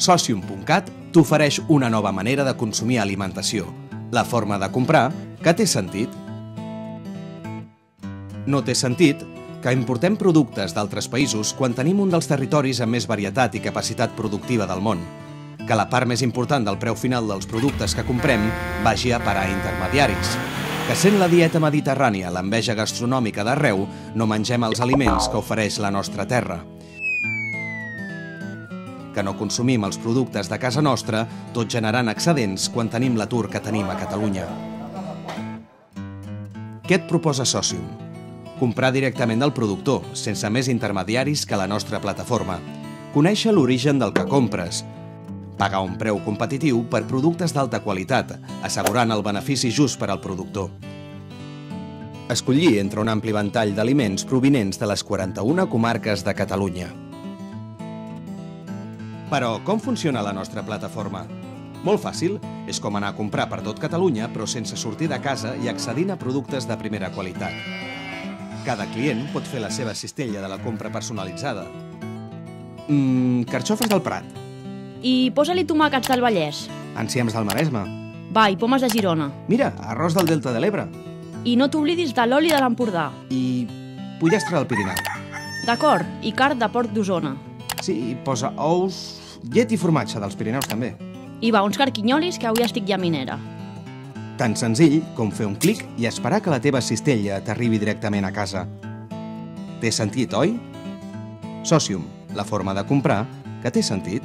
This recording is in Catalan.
Socium.cat t'ofereix una nova manera de consumir alimentació, la forma de comprar que té sentit. No té sentit que importem productes d'altres països quan tenim un dels territoris amb més varietat i capacitat productiva del món, que la part més important del preu final dels productes que comprem vagi a parar a intermediaris, que sent la dieta mediterrània l'enveja gastronòmica d'arreu, no mengem els aliments que ofereix la nostra terra, que no consumim els productes de casa nostra, tot generant excedents quan tenim l'atur que tenim a Catalunya. Què et proposa Socium? Comprar directament del productor, sense més intermediaris que la nostra plataforma. Conèixer l'origen del que compres. Pagar un preu competitiu per productes d'alta qualitat, assegurant el benefici just per al productor. Escollir entre un ampli ventall d'aliments provinents de les 41 comarques de Catalunya. Però com funciona la nostra plataforma? Molt fàcil, és com anar a comprar per tot Catalunya, però sense sortir de casa i accedint a productes de primera qualitat. Cada client pot fer la seva cistella de la compra personalitzada. Carxofes del Prat. I posa-li tomàquets del Vallès. Enciams del Maresme. Va, i pomes de Girona. Mira, arròs del Delta de l'Ebre. I no t'oblidis de l'oli de l'Empordà. I pollastre del Pirineu. D'acord, i carn de porc d'Osona. Sí, posa ous, llet i formatge dels Pirineus també. I va, uns carquinyolis, que avui estic llaminera. Tan senzill com fer un clic i esperar que la teva cistella t'arribi directament a casa. Té sentit, oi? Socium, la forma de comprar que té sentit.